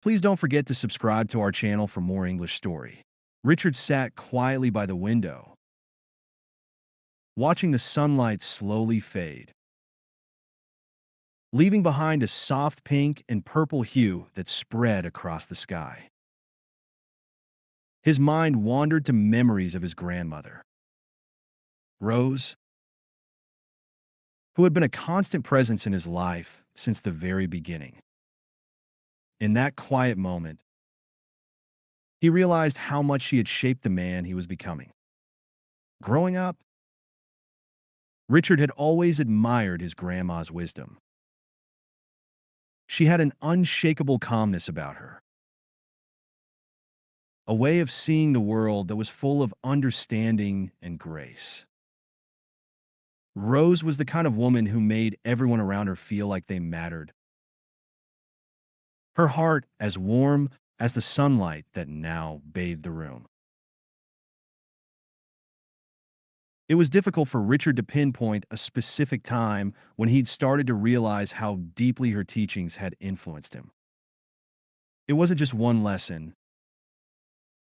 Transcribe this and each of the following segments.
Please don't forget to subscribe to our channel for more English story. Richard sat quietly by the window, watching the sunlight slowly fade, leaving behind a soft pink and purple hue that spread across the sky. His mind wandered to memories of his grandmother, Rose, who had been a constant presence in his life since the very beginning. In that quiet moment, he realized how much she had shaped the man he was becoming. Growing up, Richard had always admired his grandma's wisdom. She had an unshakable calmness about her, a way of seeing the world that was full of understanding and grace. Rose was the kind of woman who made everyone around her feel like they mattered, her heart as warm as the sunlight that now bathed the room. It was difficult for Richard to pinpoint a specific time when he'd started to realize how deeply her teachings had influenced him. It wasn't just one lesson,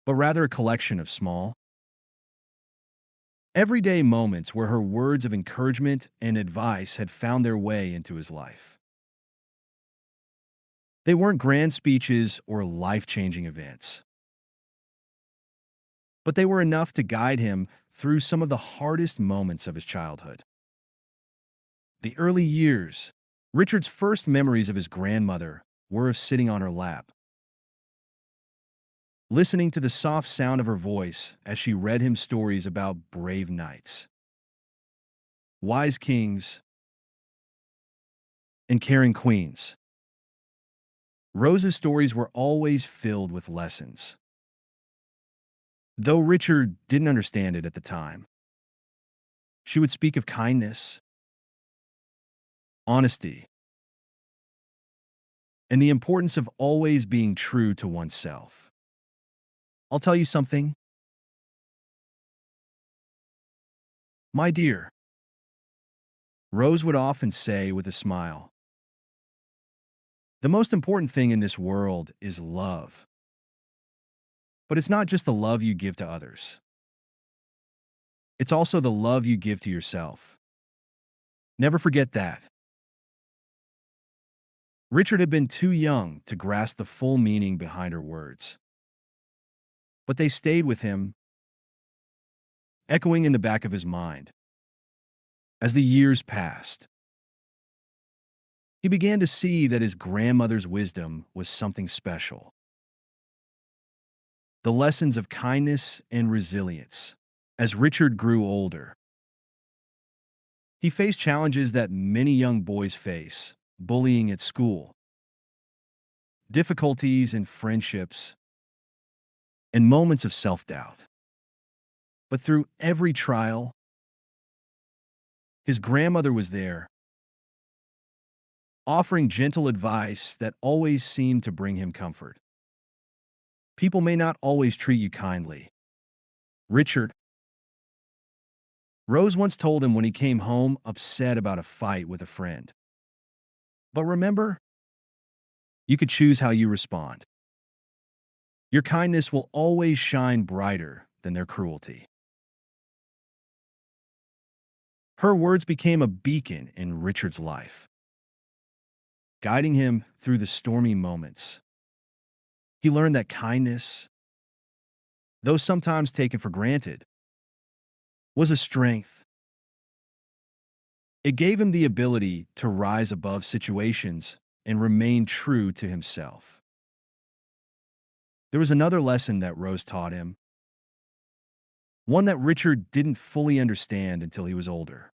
but rather a collection of small, everyday moments where her words of encouragement and advice had found their way into his life. They weren't grand speeches or life-changing events, but they were enough to guide him through some of the hardest moments of his childhood. The early years, Richard's first memories of his grandmother were of sitting on her lap, listening to the soft sound of her voice as she read him stories about brave knights, wise kings, and caring queens. Rose's stories were always filled with lessons, though Richard didn't understand it at the time. She would speak of kindness, honesty, and the importance of always being true to oneself. I'll tell you something, my dear, Rose would often say with a smile. The most important thing in this world is love. But it's not just the love you give to others. It's also the love you give to yourself. Never forget that. Richard had been too young to grasp the full meaning behind her words, but they stayed with him, echoing in the back of his mind. As the years passed, he began to see that his grandmother's wisdom was something special. The lessons of kindness and resilience. As Richard grew older, he faced challenges that many young boys face: bullying at school, difficulties in friendships, and moments of self-doubt. But through every trial, his grandmother was there, offering gentle advice that always seemed to bring him comfort. People may not always treat you kindly, Richard, Rose once told him when he came home upset about a fight with a friend. But remember, you could choose how you respond. Your kindness will always shine brighter than their cruelty. Her words became a beacon in Richard's life, guiding him through the stormy moments. He learned that kindness, though sometimes taken for granted, was a strength. It gave him the ability to rise above situations and remain true to himself. There was another lesson that Rose taught him, one that Richard didn't fully understand until he was older.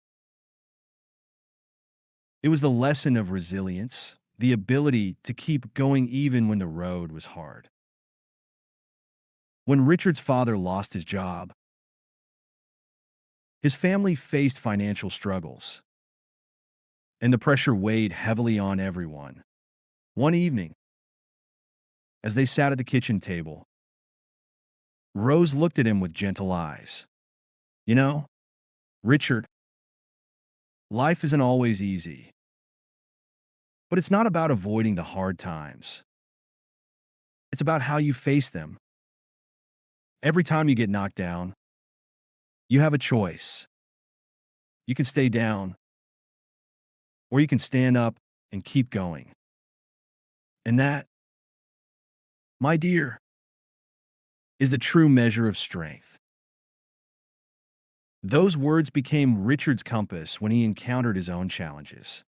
It was the lesson of resilience, the ability to keep going even when the road was hard. When Richard's father lost his job, his family faced financial struggles, and the pressure weighed heavily on everyone. One evening, as they sat at the kitchen table, Rose looked at him with gentle eyes. You know, Richard, life isn't always easy, but it's not about avoiding the hard times. It's about how you face them. Every time you get knocked down, you have a choice. You can stay down, or you can stand up and keep going. And that, my dear, is the true measure of strength. Those words became Richard's compass when he encountered his own challenges.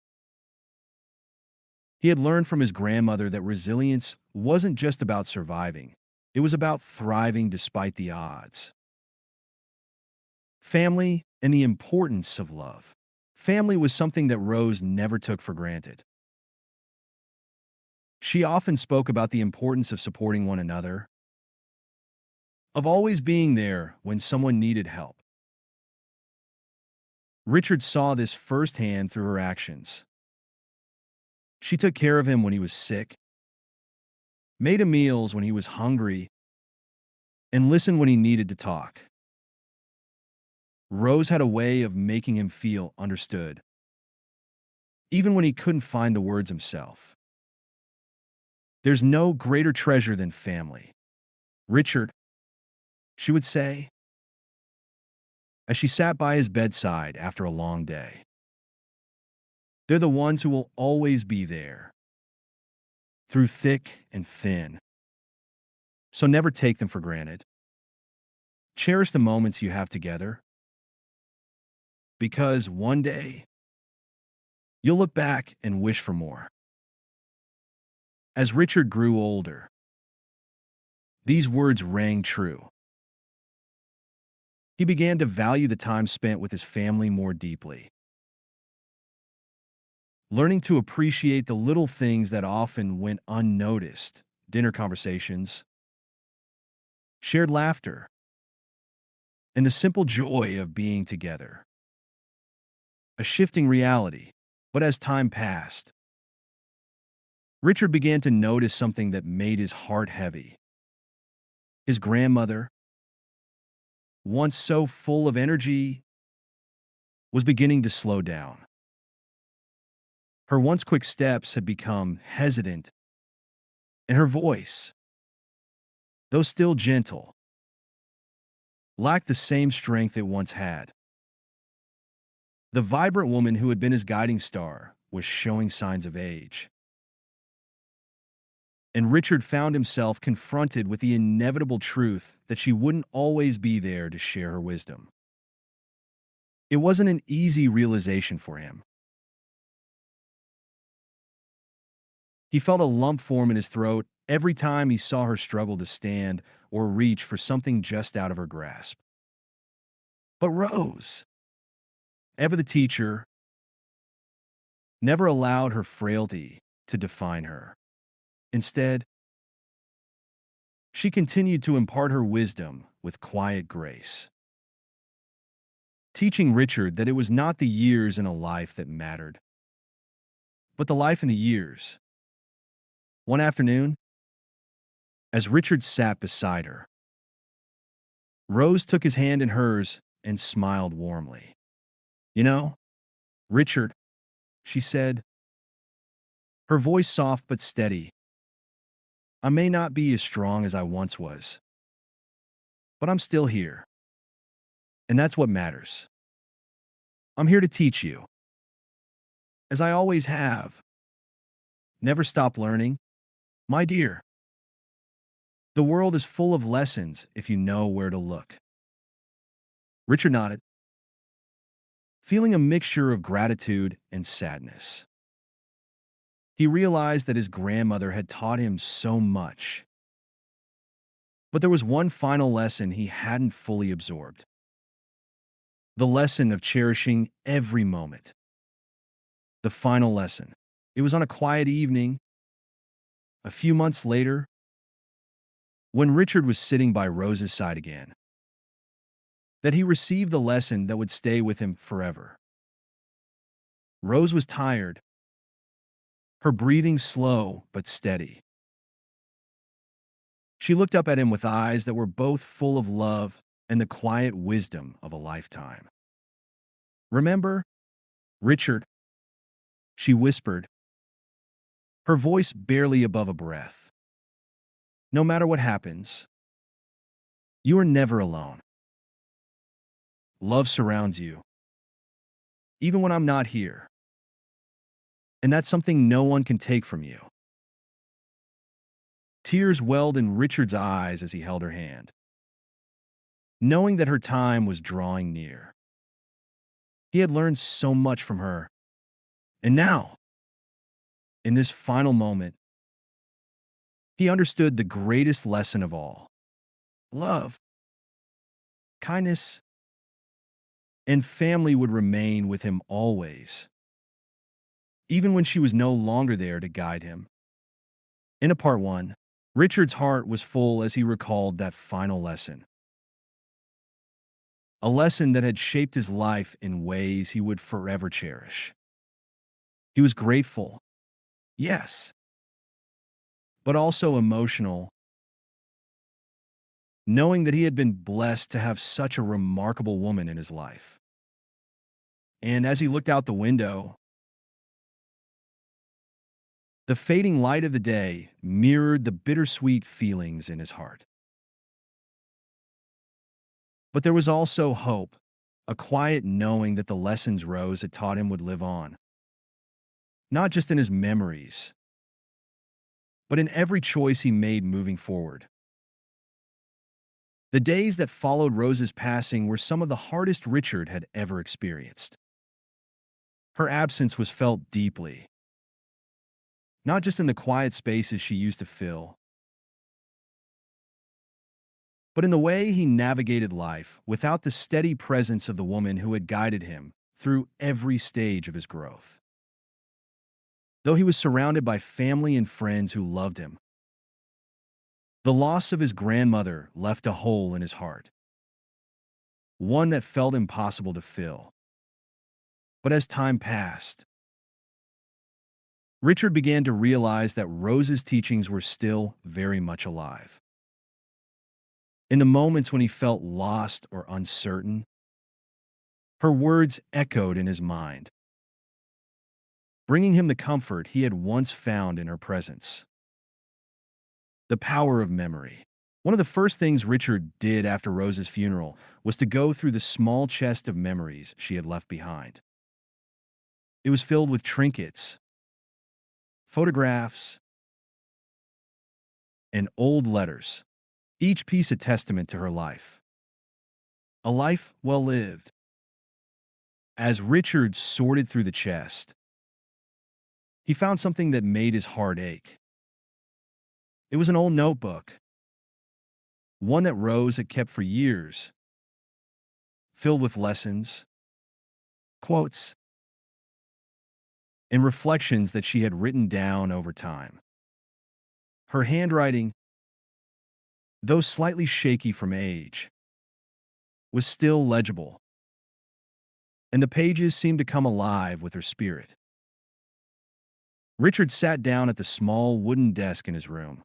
He had learned from his grandmother that resilience wasn't just about surviving, it was about thriving despite the odds. Family and the importance of love. Family was something that Rose never took for granted. She often spoke about the importance of supporting one another, of always being there when someone needed help. Richard saw this firsthand through her actions. She took care of him when he was sick, made him meals when he was hungry, and listened when he needed to talk. Rose had a way of making him feel understood, even when he couldn't find the words himself. There's no greater treasure than family. Richard, she would say, as she sat by his bedside after a long day. They're the ones who will always be there, through thick and thin. So never take them for granted. Cherish the moments you have together, because one day you'll look back and wish for more. As Richard grew older, these words rang true. He began to value the time spent with his family more deeply, learning to appreciate the little things that often went unnoticed: dinner conversations, shared laughter, and the simple joy of being together. A shifting reality, but as time passed, Richard began to notice something that made his heart heavy. His grandmother, once so full of energy, was beginning to slow down. Her once quick steps had become hesitant, and her voice, though still gentle, lacked the same strength it once had. The vibrant woman who had been his guiding star was showing signs of age. And Richard found himself confronted with the inevitable truth that she wouldn't always be there to share her wisdom. It wasn't an easy realization for him. He felt a lump form in his throat every time he saw her struggle to stand or reach for something just out of her grasp. But Rose, ever the teacher, never allowed her frailty to define her. Instead, she continued to impart her wisdom with quiet grace, teaching Richard that it was not the years in a life that mattered, but the life in the years. One afternoon, as Richard sat beside her, Rose took his hand in hers and smiled warmly. "You know, Richard," she said, her voice soft but steady, "I may not be as strong as I once was, but I'm still here, and that's what matters. I'm here to teach you, as I always have. Never stop learning, my dear. The world is full of lessons if you know where to look." Richard nodded, feeling a mixture of gratitude and sadness. He realized that his grandmother had taught him so much, but there was one final lesson he hadn't fully absorbed: the lesson of cherishing every moment. The final lesson. It was on a quiet evening, a few months later, when Richard was sitting by Rose's side again, that he received the lesson that would stay with him forever. Rose was tired, her breathing slow but steady. She looked up at him with eyes that were both full of love and the quiet wisdom of a lifetime. "Remember, Richard," she whispered, her voice barely above a breath. No matter what happens, you are never alone. Love surrounds you, even when I'm not here. And that's something no one can take from you. Tears welled in Richard's eyes as he held her hand, knowing that her time was drawing near. He had learned so much from her. And now, in this final moment, he understood the greatest lesson of all: love, kindness, and family would remain with him always, even when she was no longer there to guide him. In a part one, Richard's heart was full as he recalled that final lesson, a lesson that had shaped his life in ways he would forever cherish. He was grateful, yes, but also emotional, knowing that he had been blessed to have such a remarkable woman in his life. And as he looked out the window, the fading light of the day mirrored the bittersweet feelings in his heart. But there was also hope, a quiet knowing that the lessons Rose had taught him would live on, not just in his memories, but in every choice he made moving forward. The days that followed Rose's passing were some of the hardest Richard had ever experienced. Her absence was felt deeply, not just in the quiet spaces she used to fill, but in the way he navigated life without the steady presence of the woman who had guided him through every stage of his growth. Though he was surrounded by family and friends who loved him, the loss of his grandmother left a hole in his heart, one that felt impossible to fill. But as time passed, Richard began to realize that Rose's teachings were still very much alive. In the moments when he felt lost or uncertain, her words echoed in his mind, bringing him the comfort he had once found in her presence. The power of memory. One of the first things Richard did after Rose's funeral was to go through the small chest of memories she had left behind. It was filled with trinkets, photographs, and old letters, each piece a testament to her life. A life well lived. As Richard sorted through the chest, he found something that made his heart ache. It was an old notebook, one that Rose had kept for years, filled with lessons, quotes, and reflections that she had written down over time. Her handwriting, though slightly shaky from age, was still legible, and the pages seemed to come alive with her spirit. Richard sat down at the small wooden desk in his room,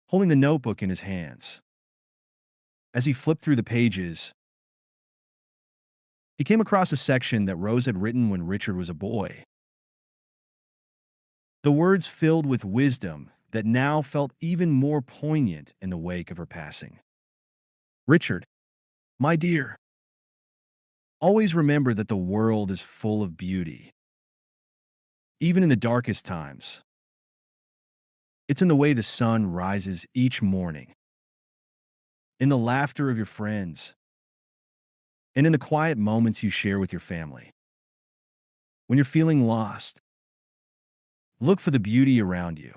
holding the notebook in his hands. As he flipped through the pages, he came across a section that Rose had written when Richard was a boy. The words filled with wisdom that now felt even more poignant in the wake of her passing. Richard, my dear, always remember that the world is full of beauty, even in the darkest times. It's in the way the sun rises each morning, in the laughter of your friends, and in the quiet moments you share with your family. When you're feeling lost, look for the beauty around you.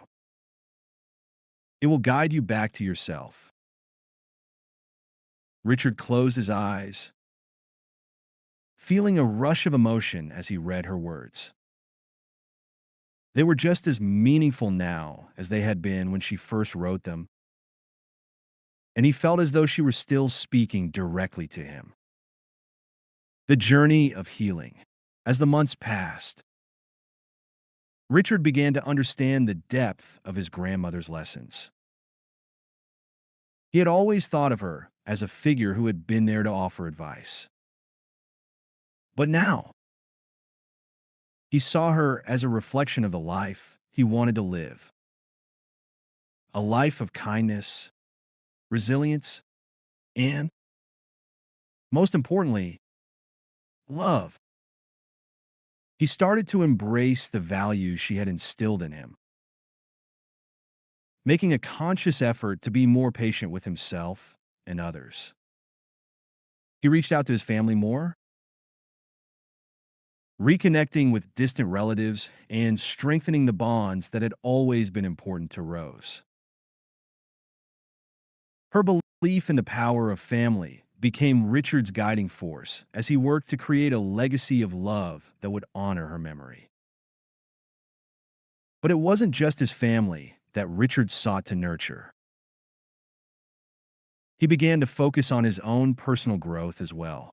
It will guide you back to yourself. Richard closed his eyes, feeling a rush of emotion as he read her words. They were just as meaningful now as they had been when she first wrote them, and he felt as though she were still speaking directly to him. The journey of healing. As the months passed, Richard began to understand the depth of his grandmother's lessons. He had always thought of her as a figure who had been there to offer advice. But now, he saw her as a reflection of the life he wanted to live. a life of kindness, resilience, and, most importantly, love. He started to embrace the values she had instilled in him, making a conscious effort to be more patient with himself and others. He reached out to his family more, reconnecting with distant relatives and strengthening the bonds that had always been important to Rose. Her belief in the power of family became Richard's guiding force as he worked to create a legacy of love that would honor her memory. But it wasn't just his family that Richard sought to nurture. He began to focus on his own personal growth as well,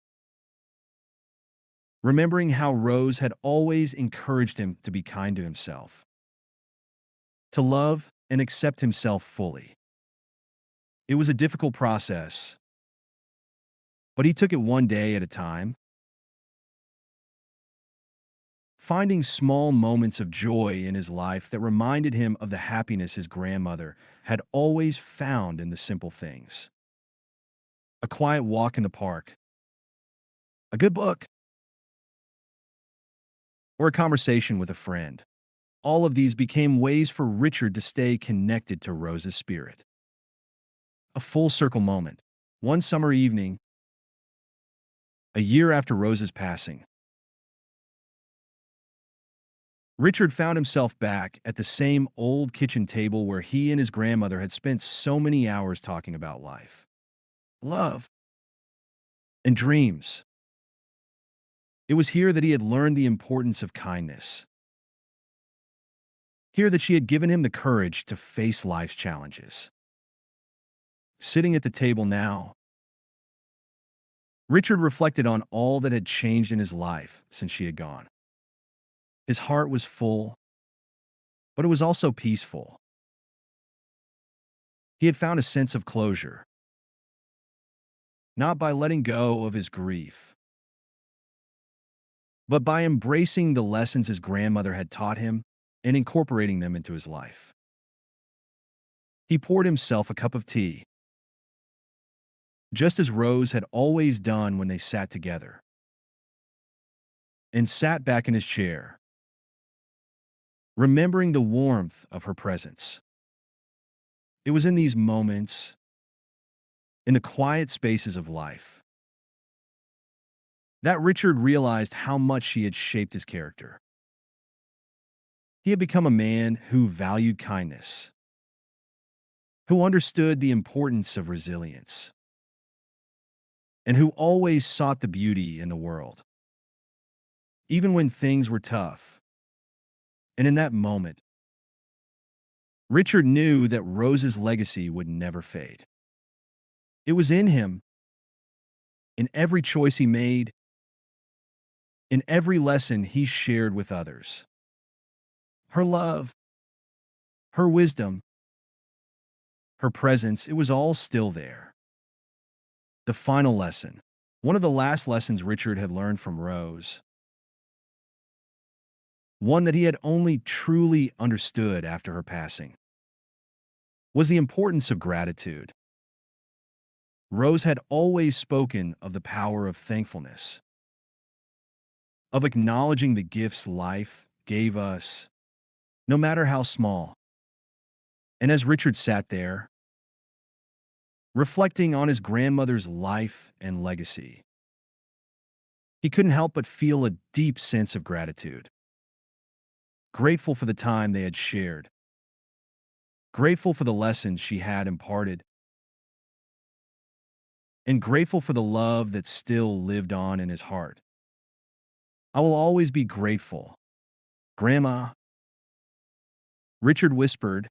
remembering how Rose had always encouraged him to be kind to himself, to love and accept himself fully. It was a difficult process, but he took it one day at a time, finding small moments of joy in his life that reminded him of the happiness his grandmother had always found in the simple things. A quiet walk in the park, a good book, or a conversation with a friend. All of these became ways for Richard to stay connected to Rose's spirit. A full circle moment. One summer evening, a year after Rose's passing, Richard found himself back at the same old kitchen table where he and his grandmother had spent so many hours talking about life, love, and dreams. It was here that he had learned the importance of kindness. Here that she had given him the courage to face life's challenges. Sitting at the table now, Richard reflected on all that had changed in his life since she had gone. His heart was full, but it was also peaceful. He had found a sense of closure, not by letting go of his grief, but by embracing the lessons his grandmother had taught him and incorporating them into his life. He poured himself a cup of tea, just as Rose had always done when they sat together, and sat back in his chair, remembering the warmth of her presence. It was in these moments, in the quiet spaces of life, that Richard realized how much she had shaped his character. He had become a man who valued kindness, who understood the importance of resilience, and who always sought the beauty in the world, even when things were tough. And in that moment, Richard knew that Rose's legacy would never fade. It was in him, in every choice he made, in every lesson he shared with others. Her love, her wisdom, her presence, it was all still there. The final lesson, one of the last lessons Richard had learned from Rose, one that he had only truly understood after her passing, was the importance of gratitude. Rose had always spoken of the power of thankfulness, of acknowledging the gifts life gave us, no matter how small. And as Richard sat there, reflecting on his grandmother's life and legacy, he couldn't help but feel a deep sense of gratitude. Grateful for the time they had shared, grateful for the lessons she had imparted, and grateful for the love that still lived on in his heart. I will always be grateful, Grandma, Richard whispered,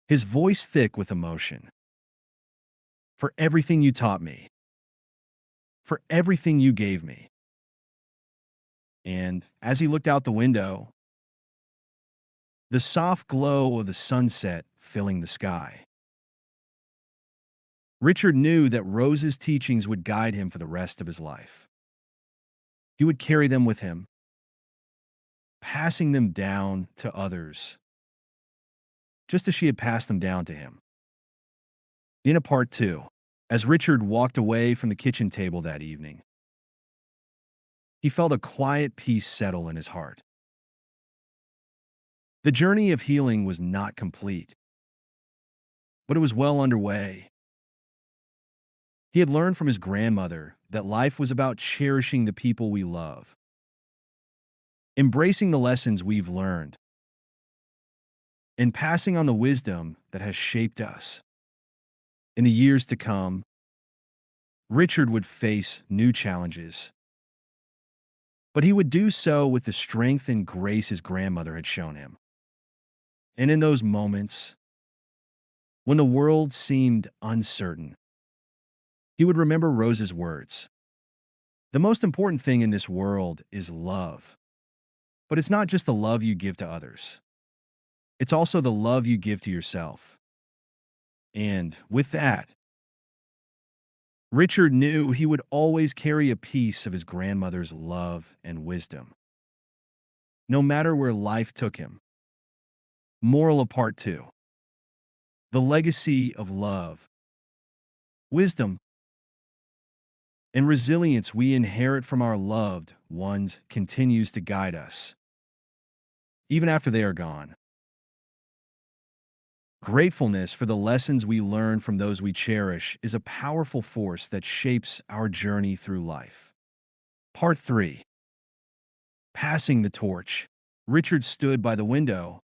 his voice thick with emotion, for everything you taught me, for everything you gave me. And as he looked out the window, the soft glow of the sunset filling the sky, Richard knew that Rose's teachings would guide him for the rest of his life. He would carry them with him, passing them down to others, just as she had passed them down to him. In a part two, as Richard walked away from the kitchen table that evening, he felt a quiet peace settle in his heart. The journey of healing was not complete, but it was well underway. He had learned from his grandmother that life was about cherishing the people we love, embracing the lessons we've learned, and passing on the wisdom that has shaped us. In the years to come, Richard would face new challenges, but he would do so with the strength and grace his grandmother had shown him. And in those moments, when the world seemed uncertain, he would remember Rose's words. The most important thing in this world is love. But it's not just the love you give to others. It's also the love you give to yourself. And with that, Richard knew he would always carry a piece of his grandmother's love and wisdom, no matter where life took him. Moral of part two: the legacy of love, wisdom, and resilience we inherit from our loved ones continues to guide us, even after they are gone. Gratefulness for the lessons we learn from those we cherish is a powerful force that shapes our journey through life. Part 3. Passing the torch. Richard stood by the window,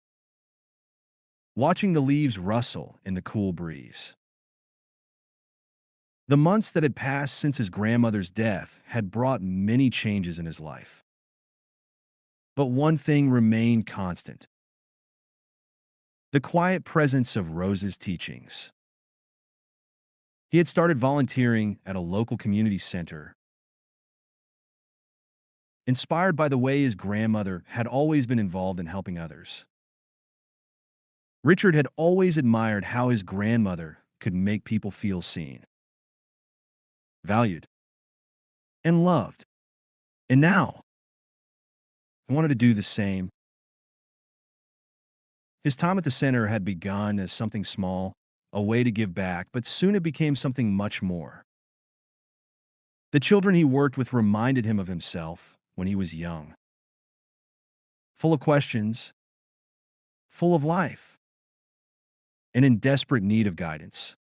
watching the leaves rustle in the cool breeze. The months that had passed since his grandmother's death had brought many changes in his life. But one thing remained constant: the quiet presence of Rose's teachings. He had started volunteering at a local community center, inspired by the way his grandmother had always been involved in helping others. Richard had always admired how his grandmother could make people feel seen, valued, and loved. And now, he wanted to do the same. His time at the center had begun as something small, a way to give back, but soon it became something much more. The children he worked with reminded him of himself when he was young, full of questions, full of life, and in desperate need of guidance.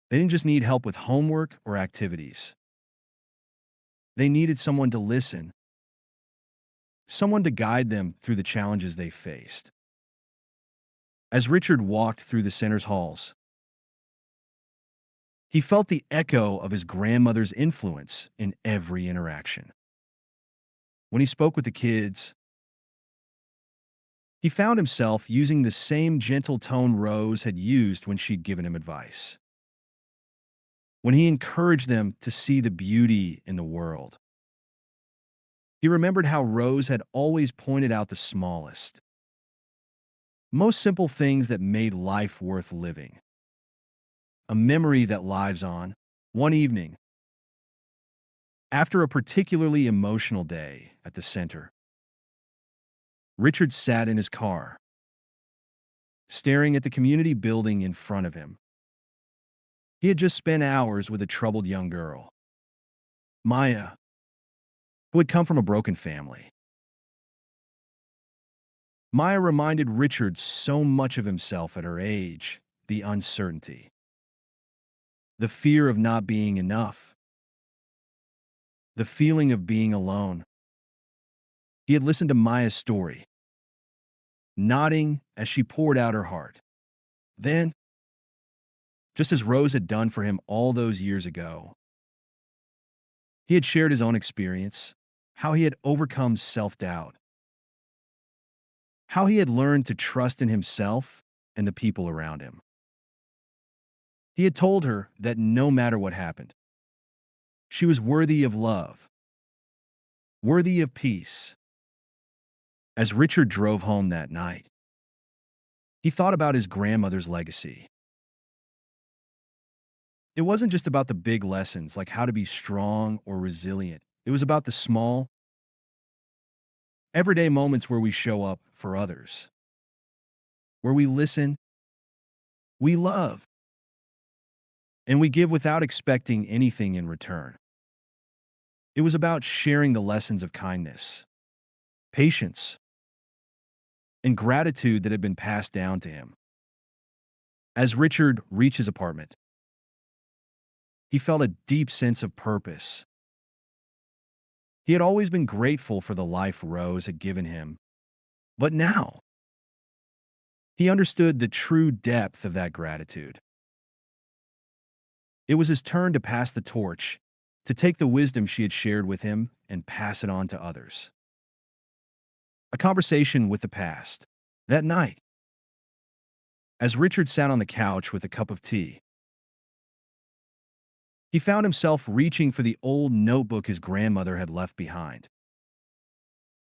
They didn't just need help with homework or activities. They needed someone to listen, someone to guide them through the challenges they faced. As Richard walked through the center's halls, he felt the echo of his grandmother's influence in every interaction. When he spoke with the kids, he found himself using the same gentle tone Rose had used when she'd given him advice. When he encouraged them to see the beauty in the world, he remembered how Rose had always pointed out the smallest, most simple things that made life worth living. A memory that lives on. One evening, after a particularly emotional day at the center, Richard sat in his car, staring at the community building in front of him. He had just spent hours with a troubled young girl, Maya, who had come from a broken family. Maya reminded Richard so much of himself at her age: the uncertainty, the fear of not being enough, the feeling of being alone. He had listened to Maya's story, nodding as she poured out her heart. Then, just as Rose had done for him all those years ago, he had shared his own experience, how he had overcome self-doubt, how he had learned to trust in himself and the people around him. He had told her that no matter what happened, she was worthy of love, worthy of peace. As Richard drove home that night, he thought about his grandmother's legacy. It wasn't just about the big lessons like how to be strong or resilient. It was about the small, everyday moments where we show up for others. where we listen, we love, and we give without expecting anything in return. It was about sharing the lessons of kindness, patience, and gratitude that had been passed down to him. As Richard reached his apartment, he felt a deep sense of purpose. He had always been grateful for the life Rose had given him, but now he understood the true depth of that gratitude. It was his turn to pass the torch, to take the wisdom she had shared with him and pass it on to others. A conversation with the past. That night, as Richard sat on the couch with a cup of tea, he found himself reaching for the old notebook his grandmother had left behind.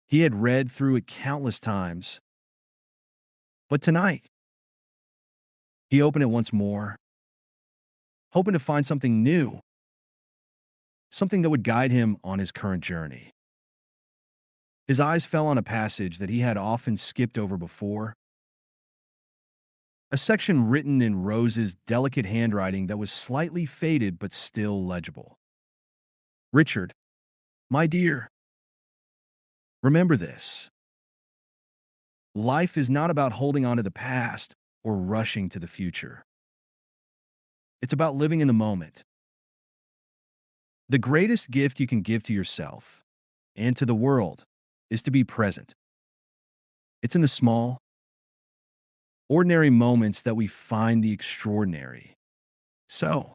He had read through it countless times, but tonight, he opened it once more, hoping to find something new, something that would guide him on his current journey. His eyes fell on a passage that he had often skipped over before, a section written in Rose's delicate handwriting that was slightly faded but still legible. Richard, my dear, remember this. Life is not about holding on to the past or rushing to the future. It's about living in the moment. The greatest gift you can give to yourself and to the world is to be present. It's in the small, ordinary moments that we find the extraordinary. So,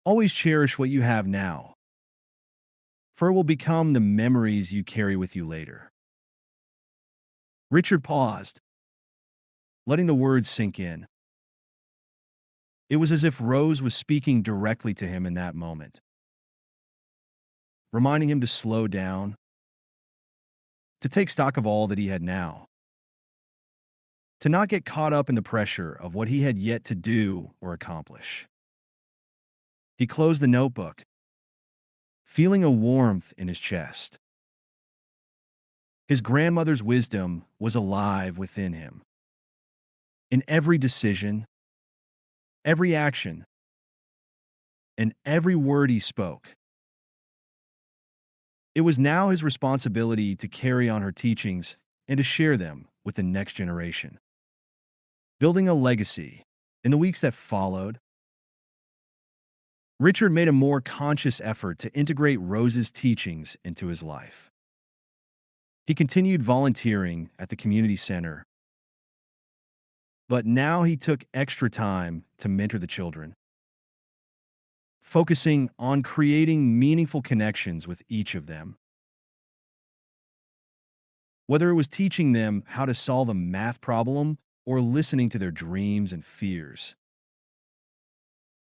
always cherish what you have now, for it will become the memories you carry with you later. Richard paused, letting the words sink in. It was as if Rose was speaking directly to him in that moment, reminding him to slow down, to take stock of all that he had now, to not get caught up in the pressure of what he had yet to do or accomplish. He closed the notebook, feeling a warmth in his chest. His grandmother's wisdom was alive within him. In every decision, every action, and every word he spoke, it was now his responsibility to carry on her teachings and to share them with the next generation. Building a legacy. In the weeks that followed, Richard made a more conscious effort to integrate Rose's teachings into his life. He continued volunteering at the community center, but now he took extra time to mentor the children, focusing on creating meaningful connections with each of them. Whether it was teaching them how to solve a math problem or listening to their dreams and fears,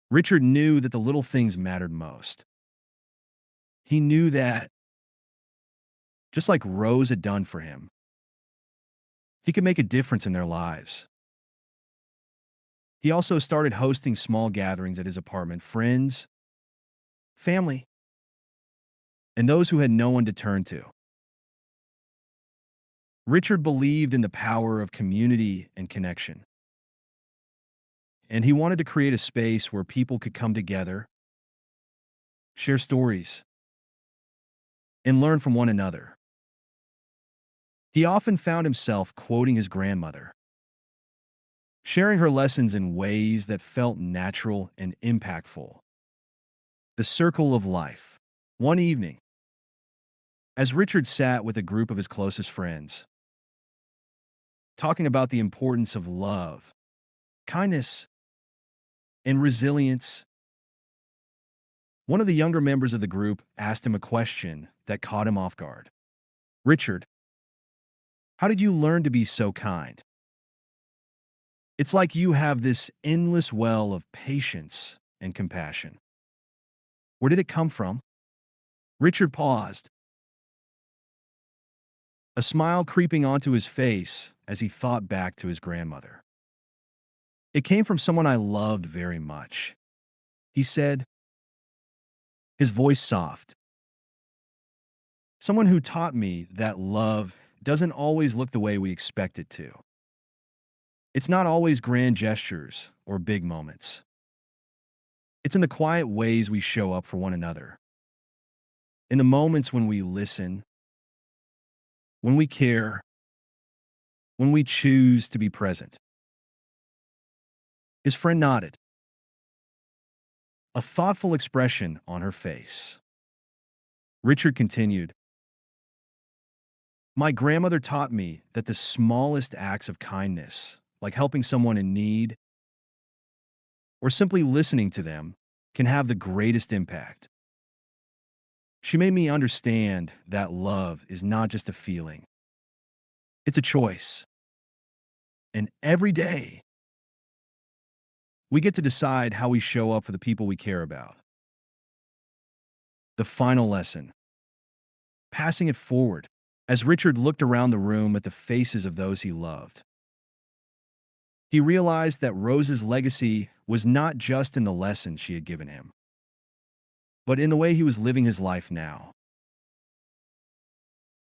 Richard knew that the little things mattered most. He knew that, just like Rose had done for him, he could make a difference in their lives. He also started hosting small gatherings at his apartment, friends, family, and those who had no one to turn to. Richard believed in the power of community and connection, and he wanted to create a space where people could come together, share stories, and learn from one another. He often found himself quoting his grandmother, sharing her lessons in ways that felt natural and impactful. The circle of life. One evening, as Richard sat with a group of his closest friends, talking about the importance of love, kindness, and resilience, one of the younger members of the group asked him a question that caught him off guard. Richard, how did you learn to be so kind? It's like you have this endless well of patience and compassion. Where did it come from? Richard paused, a smile creeping onto his face as he thought back to his grandmother. It came from someone I loved very much, he said, his voice soft. Someone who taught me that love doesn't always look the way we expect it to. It's not always grand gestures or big moments. It's in the quiet ways we show up for one another, in the moments when we listen, when we care, when we choose to be present. His friend nodded, a thoughtful expression on her face. Richard continued, "My grandmother taught me that the smallest acts of kindness, like helping someone in need or simply listening to them, can have the greatest impact. She made me understand that love is not just a feeling, it's a choice. And every day, we get to decide how we show up for the people we care about." The final lesson, passing it forward. As Richard looked around the room at the faces of those he loved, he realized that Rose's legacy was not just in the lessons she had given him, but in the way he was living his life now.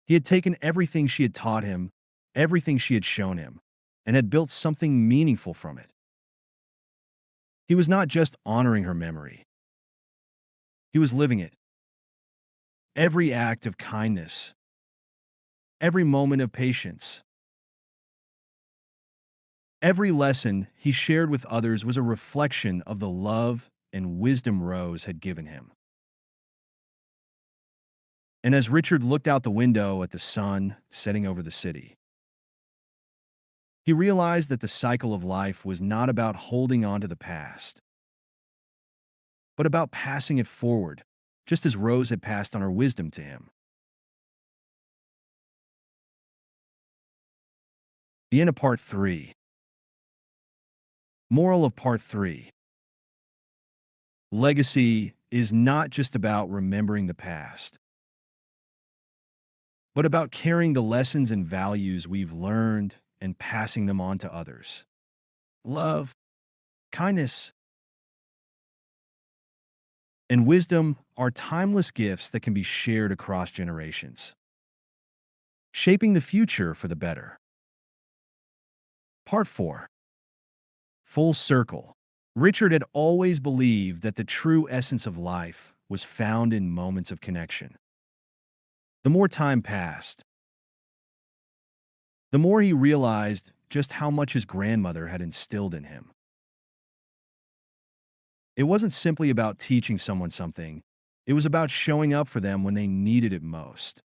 He had taken everything she had taught him, everything she had shown him, and had built something meaningful from it. He was not just honoring her memory, he was living it. Every act of kindness, every moment of patience, every lesson he shared with others was a reflection of the love and wisdom Rose had given him. And as Richard looked out the window at the sun setting over the city, he realized that the cycle of life was not about holding on to the past, but about passing it forward, just as Rose had passed on her wisdom to him. The end of part 3. Moral of part 3. Legacy is not just about remembering the past, but about carrying the lessons and values we've learned and passing them on to others. Love, kindness, and wisdom are timeless gifts that can be shared across generations, shaping the future for the better. Part 4. Full circle. Richard had always believed that the true essence of life was found in moments of connection. The more time passed, the more he realized just how much his grandmother had instilled in him. It wasn't simply about teaching someone something, it was about showing up for them when they needed it most.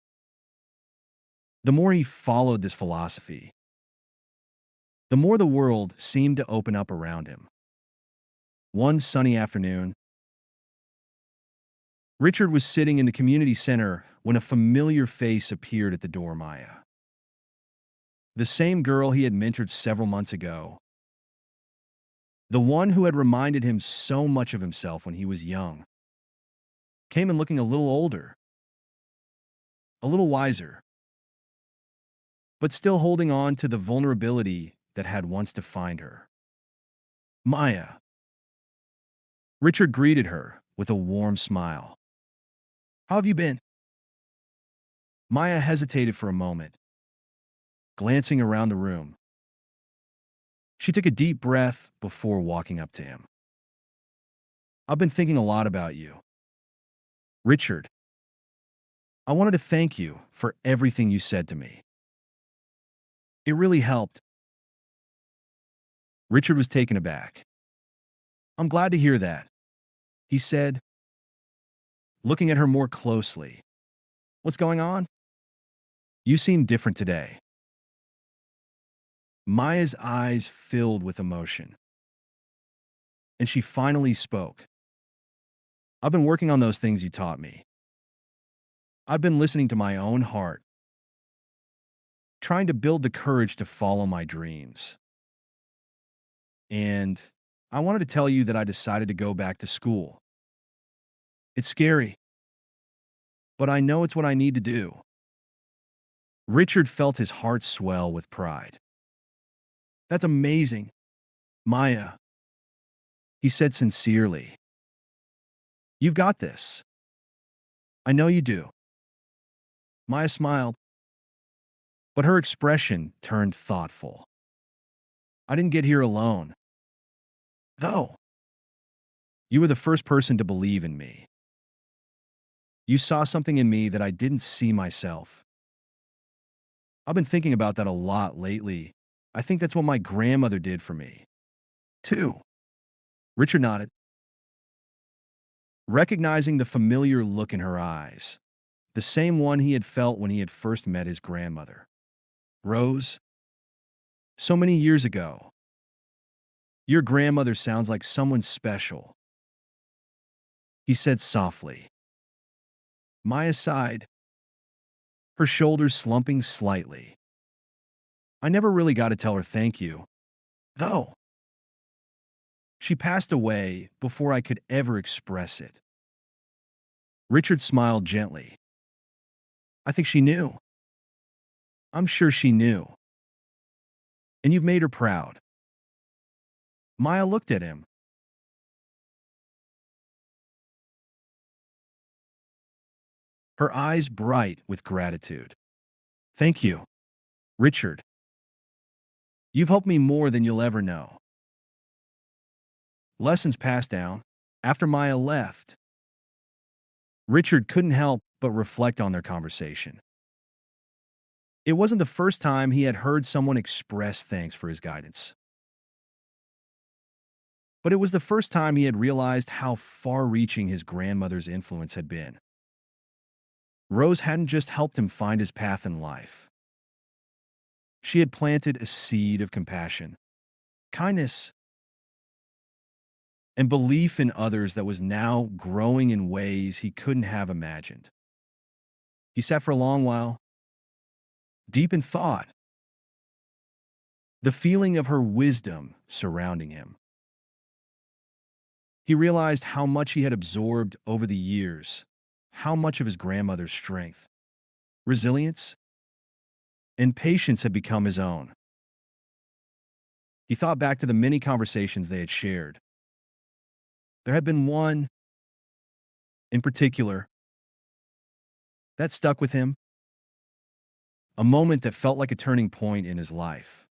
The more he followed this philosophy, the more the world seemed to open up around him. One sunny afternoon, Richard was sitting in the community center when a familiar face appeared at the door. Maya, the same girl he had mentored several months ago, the one who had reminded him so much of himself when he was young, came in looking a little older, a little wiser, but still holding on to the vulnerability that had once defined her. "Maya." Richard greeted her with a warm smile. "How have you been?" Maya hesitated for a moment, glancing around the room. She took a deep breath before walking up to him. "I've been thinking a lot about you. Richard, I wanted to thank you for everything you said to me. It really helped." Richard was taken aback. "I'm glad to hear that," he said, looking at her more closely. "What's going on? You seem different today." Maya's eyes filled with emotion, and she finally spoke. "I've been working on those things you taught me. I've been listening to my own heart, trying to build the courage to follow my dreams. And I wanted to tell you that I decided to go back to school. It's scary, but I know it's what I need to do." Richard felt his heart swell with pride. "That's amazing, Maya," he said sincerely. "You've got this. I know you do." Maya smiled, but her expression turned thoughtful. I didn't get here alone, though. You were the first person to believe in me. You saw something in me that I didn't see myself. I've been thinking about that a lot lately. I think that's what my grandmother did for me, too. Richard nodded, recognizing the familiar look in her eyes, the same one he had felt when he had first met his grandmother. Rose, so many years ago, your grandmother sounds like someone special, he said softly. Maya sighed, her shoulders slumping slightly. I never really got to tell her thank you, though. She passed away before I could ever express it. Richard smiled gently. I think she knew. I'm sure she knew. And you've made her proud. Maya looked at him, her eyes bright with gratitude. Thank you, Richard. You've helped me more than you'll ever know. Lessons passed down. After Maya left, Richard couldn't help but reflect on their conversation. It wasn't the first time he had heard someone express thanks for his guidance, but it was the first time he had realized how far-reaching his grandmother's influence had been. Rose hadn't just helped him find his path in life. She had planted a seed of compassion, kindness, and belief in others that was now growing in ways he couldn't have imagined. He sat for a long while, deep in thought, the feeling of her wisdom surrounding him. He realized how much he had absorbed over the years, how much of his grandmother's strength, resilience, and patience had become his own. He thought back to the many conversations they had shared. There had been one, in particular, that stuck with him, a moment that felt like a turning point in his life.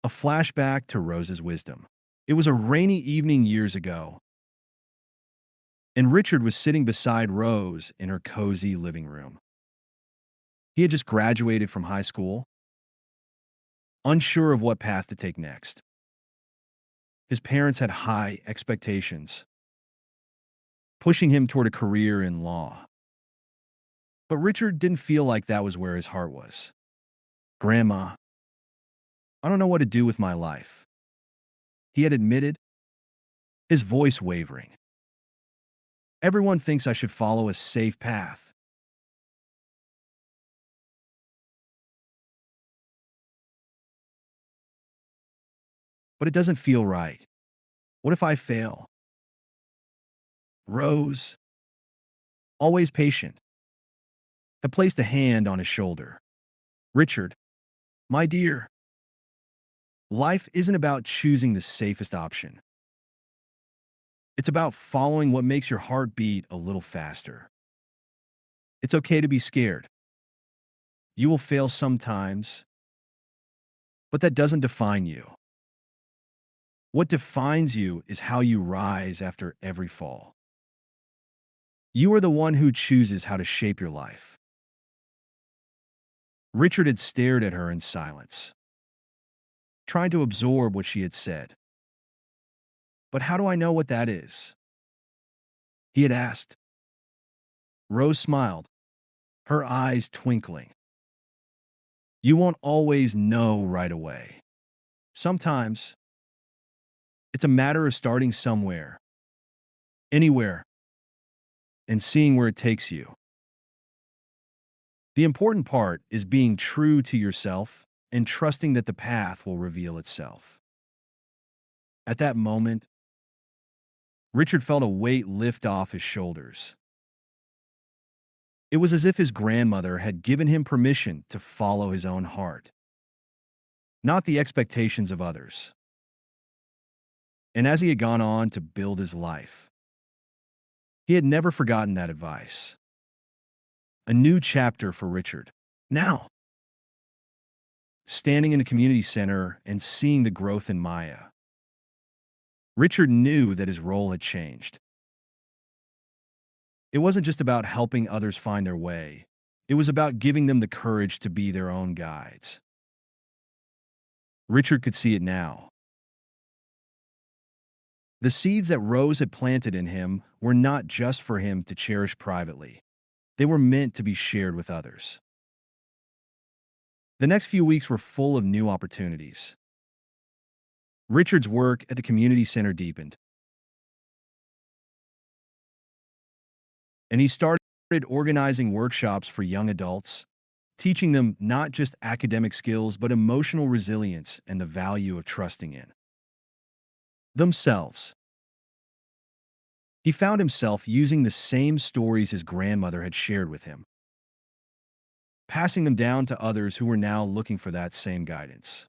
A flashback to Rose's wisdom. It was a rainy evening years ago, and Richard was sitting beside Rose in her cozy living room. He had just graduated from high school, unsure of what path to take next. His parents had high expectations, pushing him toward a career in law. But Richard didn't feel like that was where his heart was. Grandma, I don't know what to do with my life, he had admitted, his voice wavering. Everyone thinks I should follow a safe path. But it doesn't feel right. What if I fail? Rose, always patient, had placed a hand on his shoulder. Richard, my dear, life isn't about choosing the safest option. It's about following what makes your heart beat a little faster. It's okay to be scared. You will fail sometimes, but that doesn't define you. What defines you is how you rise after every fall. You are the one who chooses how to shape your life. Richard had stared at her in silence, trying to absorb what she had said. But how do I know what that is? He had asked. Rose smiled, her eyes twinkling. You won't always know right away. Sometimes, it's a matter of starting somewhere, anywhere, and seeing where it takes you. The important part is being true to yourself and trusting that the path will reveal itself. At that moment, Richard felt a weight lift off his shoulders. It was as if his grandmother had given him permission to follow his own heart, not the expectations of others. And as he had gone on to build his life, he had never forgotten that advice. A new chapter for Richard. Now, standing in the community center and seeing the growth in Maya. Richard knew that his role had changed. It wasn't just about helping others find their way. It was about giving them the courage to be their own guides. Richard could see it now. The seeds that Rose had planted in him were not just for him to cherish privately. They were meant to be shared with others. The next few weeks were full of new opportunities. Richard's work at the community center deepened, and he started organizing workshops for young adults, teaching them not just academic skills but emotional resilience and the value of trusting in themselves. He found himself using the same stories his grandmother had shared with him, passing them down to others who were now looking for that same guidance.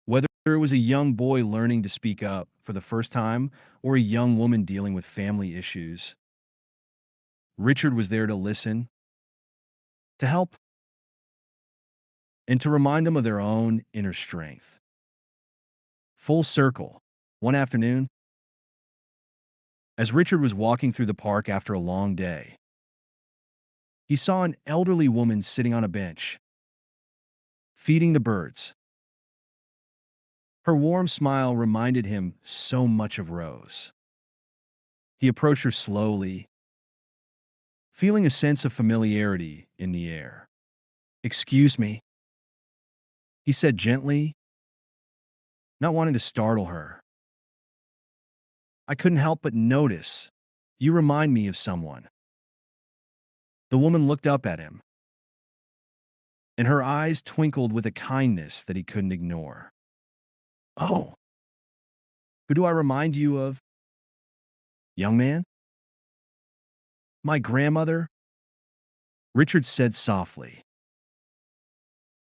Whether it was a young boy learning to speak up for the first time or a young woman dealing with family issues, Richard was there to listen, to help, and to remind them of their own inner strength. Full circle. One afternoon, as Richard was walking through the park after a long day, he saw an elderly woman sitting on a bench, feeding the birds. Her warm smile reminded him so much of Rose. He approached her slowly, feeling a sense of familiarity in the air. "Excuse me," he said gently, not wanting to startle her. "I couldn't help but notice. You remind me of someone." The woman looked up at him, and her eyes twinkled with a kindness that he couldn't ignore. "Oh, who do I remind you of, young man?" "My grandmother," Richard said softly.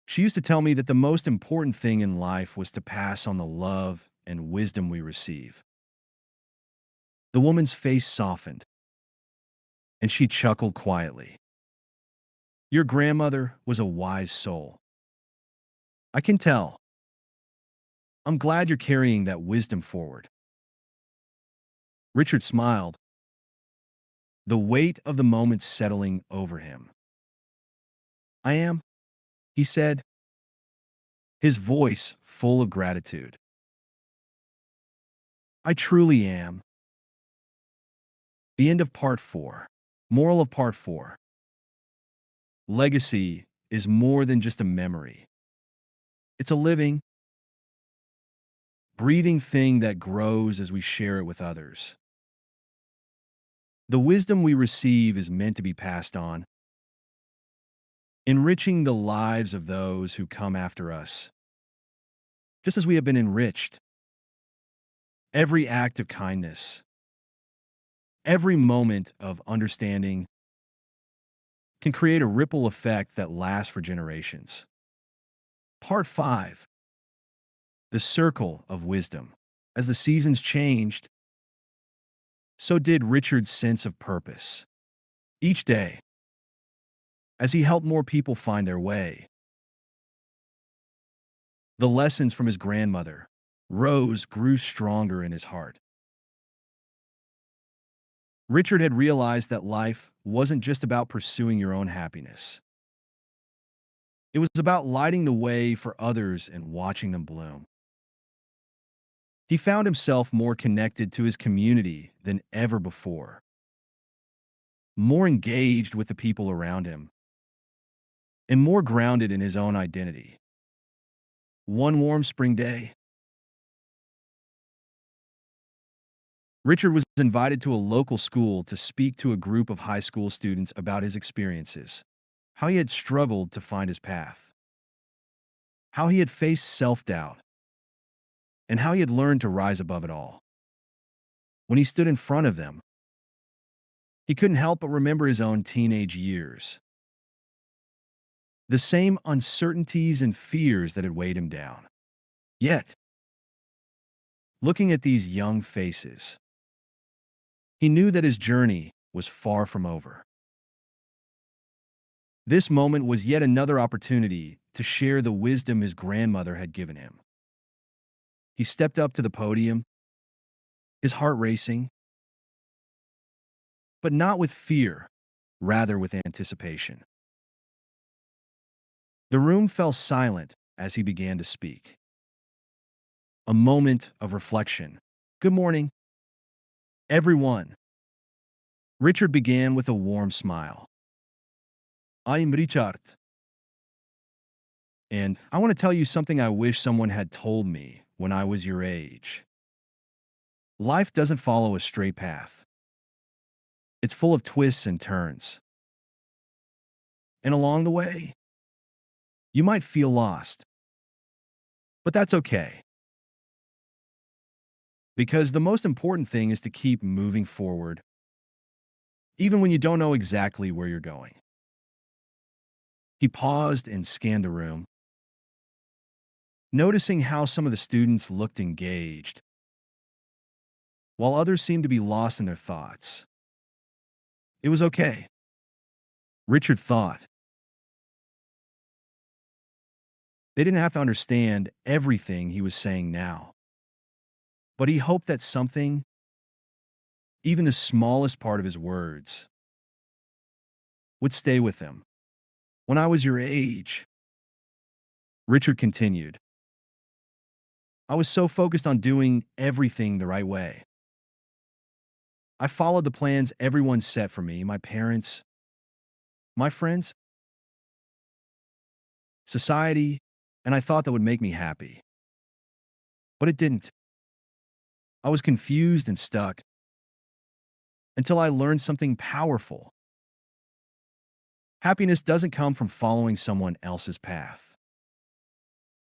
"She used to tell me that the most important thing in life was to pass on the love and wisdom we receive." The woman's face softened, and she chuckled quietly. "Your grandmother was a wise soul. I can tell. I'm glad you're carrying that wisdom forward." Richard smiled, the weight of the moment settling over him. "I am," he said, his voice full of gratitude. "I truly am." The end of part 4. Moral of part 4. Legacy is more than just a memory. It's a living, breathing thing that grows as we share it with others. The wisdom we receive is meant to be passed on, enriching the lives of those who come after us, just as we have been enriched. Every act of kindness, every moment of understanding can create a ripple effect that lasts for generations. Part 5. The Circle of Wisdom. As the seasons changed, so did Richard's sense of purpose. Each day, as he helped more people find their way, the lessons from his grandmother, Rose, grew stronger in his heart. Richard had realized that life wasn't just about pursuing your own happiness. It was about lighting the way for others and watching them bloom. He found himself more connected to his community than ever before, more engaged with the people around him, and more grounded in his own identity. One warm spring day, Richard was invited to a local school to speak to a group of high school students about his experiences, how he had struggled to find his path, how he had faced self-doubt, and how he had learned to rise above it all. When he stood in front of them, he couldn't help but remember his own teenage years, the same uncertainties and fears that had weighed him down. Yet, looking at these young faces, he knew that his journey was far from over. This moment was yet another opportunity to share the wisdom his grandmother had given him. He stepped up to the podium, his heart racing, but not with fear, rather with anticipation. The room fell silent as he began to speak. A moment of reflection. Good morning, everyone. Richard began with a warm smile. I'm Richard, and I want to tell you something I wish someone had told me when I was your age. Life doesn't follow a straight path. It's full of twists and turns. And along the way, you might feel lost. But that's okay, because the most important thing is to keep moving forward, even when you don't know exactly where you're going. He paused and scanned the room, noticing how some of the students looked engaged, while others seemed to be lost in their thoughts. It was okay, Richard thought. They didn't have to understand everything he was saying now. But he hoped that something, even the smallest part of his words, would stay with them. When I was your age, Richard continued, I was so focused on doing everything the right way. I followed the plans everyone set for me, my parents, my friends, society, and I thought that would make me happy. But it didn't. I was confused and stuck until I learned something powerful. Happiness doesn't come from following someone else's path.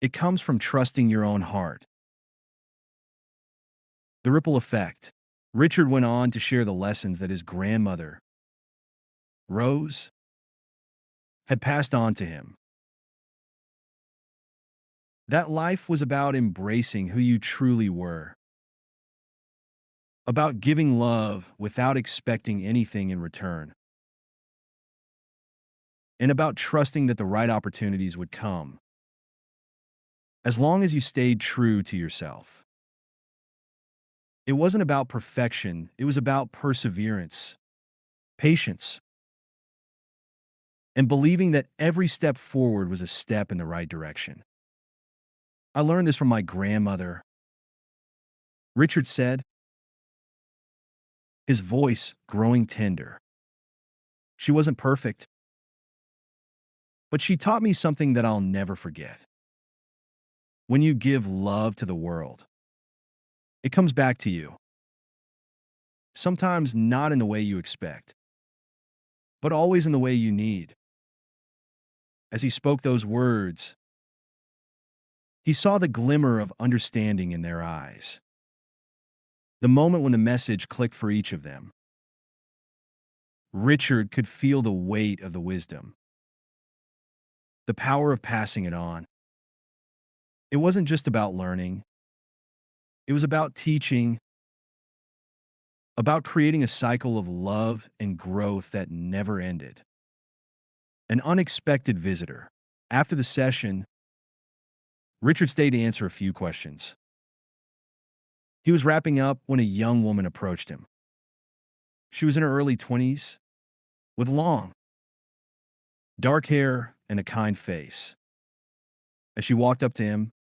It comes from trusting your own heart. The ripple effect. Richard went on to share the lessons that his grandmother, Rose, had passed on to him. That life was about embracing who you truly were, about giving love without expecting anything in return, and about trusting that the right opportunities would come, as long as you stayed true to yourself. It wasn't about perfection, it was about perseverance, patience, and believing that every step forward was a step in the right direction. I learned this from my grandmother, Richard said, his voice growing tender. She wasn't perfect, but she taught me something that I'll never forget. When you give love to the world, it comes back to you. Sometimes not in the way you expect, but always in the way you need. As he spoke those words, he saw the glimmer of understanding in their eyes. The moment when the message clicked for each of them, Richard could feel the weight of the wisdom, the power of passing it on. It wasn't just about learning, it was about teaching, about creating a cycle of love and growth that never ended. An unexpected visitor. After the session, Richard stayed to answer a few questions. He was wrapping up when a young woman approached him. She was in her early 20s, with long, dark hair and a kind face. As she walked up to him,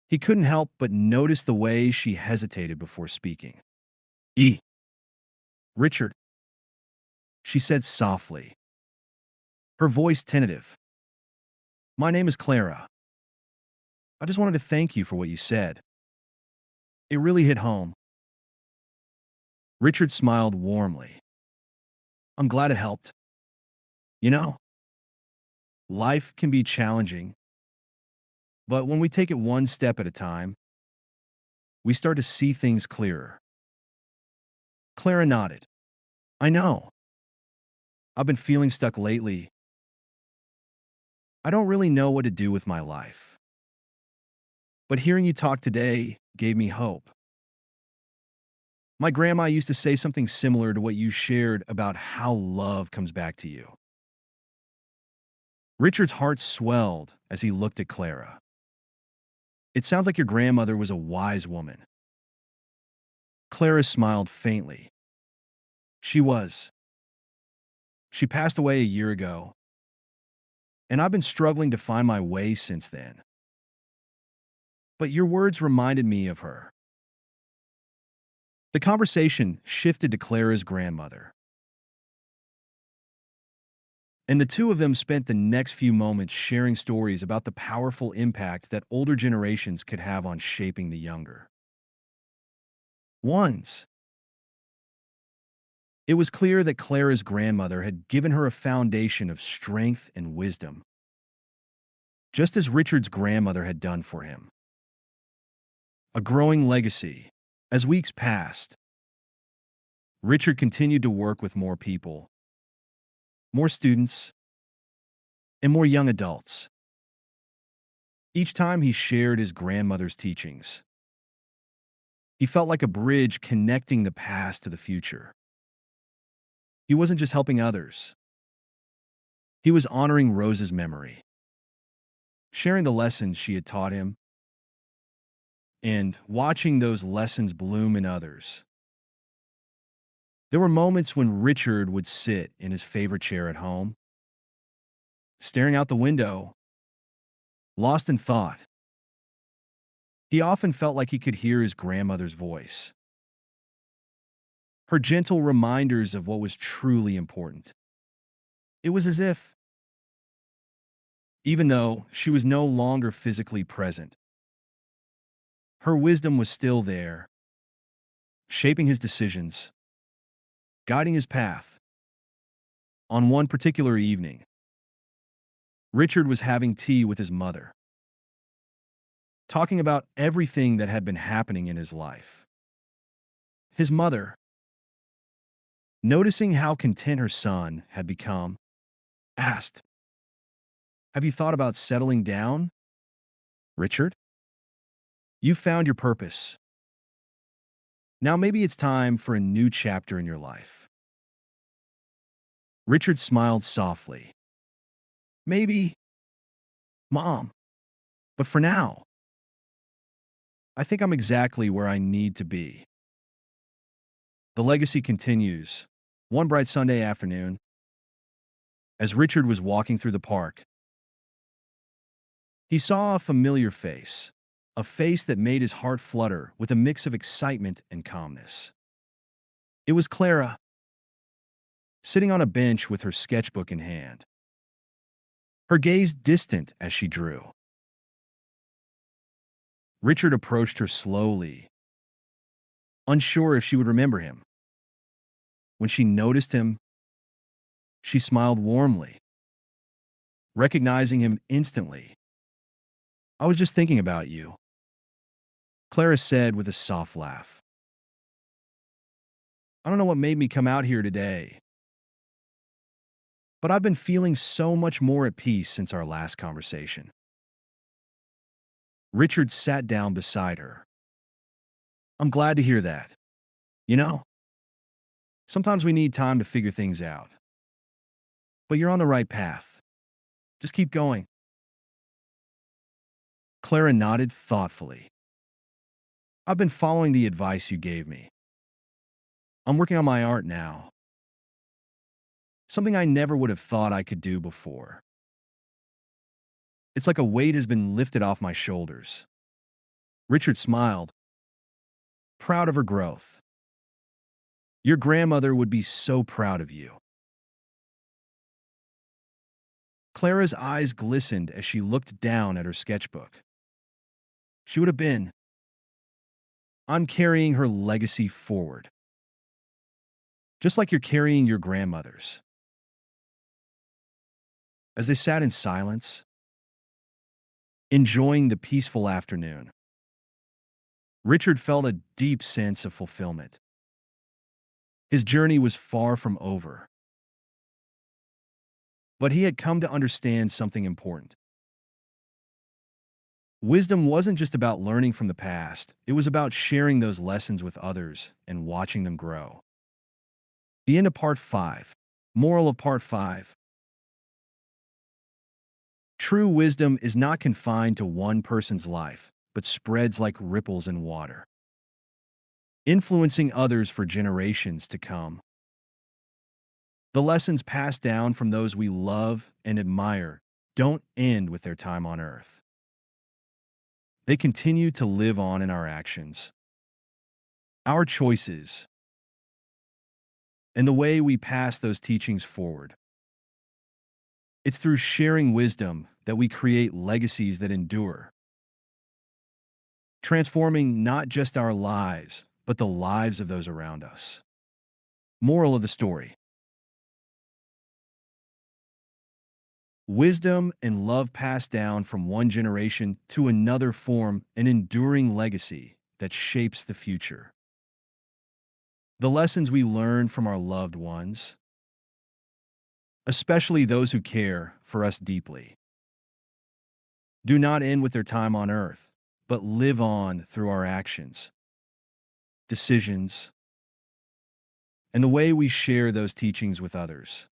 he couldn't help but notice the way she hesitated before speaking. E. Richard, she said softly, her voice tentative. My name is Clara. I just wanted to thank you for what you said. It really hit home. Richard smiled warmly. I'm glad it helped. You know, life can be challenging, but when we take it one step at a time, we start to see things clearer. Clara nodded. I know. I've been feeling stuck lately. I don't really know what to do with my life. But hearing you talk today gave me hope. My grandma used to say something similar to what you shared about how love comes back to you. Richard's heart swelled as he looked at Clara. It sounds like your grandmother was a wise woman. Clara smiled faintly. She was. She passed away a year ago, and I've been struggling to find my way since then. But your words reminded me of her. The conversation shifted to Clara's grandmother, and the two of them spent the next few moments sharing stories about the powerful impact that older generations could have on shaping the younger ones. It was clear that Clara's grandmother had given her a foundation of strength and wisdom, just as Richard's grandmother had done for him. A growing legacy. As weeks passed, Richard continued to work with more people, more students, and more young adults. Each time he shared his grandmother's teachings, he felt like a bridge connecting the past to the future. He wasn't just helping others, he was honoring Rose's memory, sharing the lessons she had taught him, and watching those lessons bloom in others. There were moments when Richard would sit in his favorite chair at home, staring out the window, lost in thought. He often felt like he could hear his grandmother's voice, her gentle reminders of what was truly important. It was as if, even though she was no longer physically present, her wisdom was still there, shaping his decisions, guiding his path. On one particular evening, Richard was having tea with his mother, talking about everything that had been happening in his life. His mother, noticing how content her son had become, asked, "Have you thought about settling down, Richard? You found your purpose. Now maybe it's time for a new chapter in your life." Richard smiled softly. "Maybe, Mom, but for now, I think I'm exactly where I need to be." The legacy continues. One bright Sunday afternoon, as Richard was walking through the park, he saw a familiar face, a face that made his heart flutter with a mix of excitement and calmness. It was Clara, sitting on a bench with her sketchbook in hand, her gaze distant as she drew. Richard approached her slowly, unsure if she would remember him. When she noticed him, she smiled warmly, recognizing him instantly. "I was just thinking about you," Clara said with a soft laugh. "I don't know what made me come out here today, but I've been feeling so much more at peace since our last conversation." Richard sat down beside her. "I'm glad to hear that. You know, sometimes we need time to figure things out. But you're on the right path. Just keep going." Clara nodded thoughtfully. "I've been following the advice you gave me. I'm working on my art now, something I never would have thought I could do before. It's like a weight has been lifted off my shoulders." Richard smiled, proud of her growth. "Your grandmother would be so proud of you." Clara's eyes glistened as she looked down at her sketchbook. She would have been. "I'm carrying her legacy forward, just like you're carrying your grandmother's." As they sat in silence, enjoying the peaceful afternoon, Richard felt a deep sense of fulfillment. His journey was far from over, but he had come to understand something important. Wisdom wasn't just about learning from the past, it was about sharing those lessons with others and watching them grow. The end of part 5. Moral of part 5. True wisdom is not confined to one person's life, but spreads like ripples in water, influencing others for generations to come. The lessons passed down from those we love and admire don't end with their time on earth. They continue to live on in our actions, our choices, and the way we pass those teachings forward. It's through sharing wisdom that we create legacies that endure, transforming not just our lives, but the lives of those around us. Moral of the story: wisdom and love passed down from one generation to another form an enduring legacy that shapes the future. The lessons we learn from our loved ones, especially those who care for us deeply, do not end with their time on earth, but live on through our actions, decisions, and the way we share those teachings with others.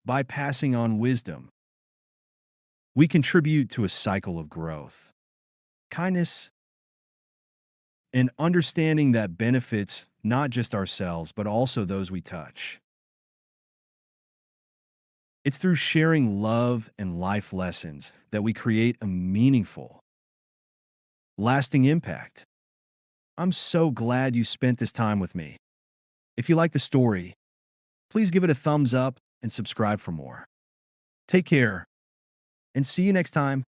By passing on wisdom, we contribute to a cycle of growth, kindness, and understanding that benefits not just ourselves, but also those we touch. It's through sharing love and life lessons that we create a meaningful, lasting impact. I'm so glad you spent this time with me. If you like the story, please give it a thumbs up and subscribe for more. Take care, and see you next time.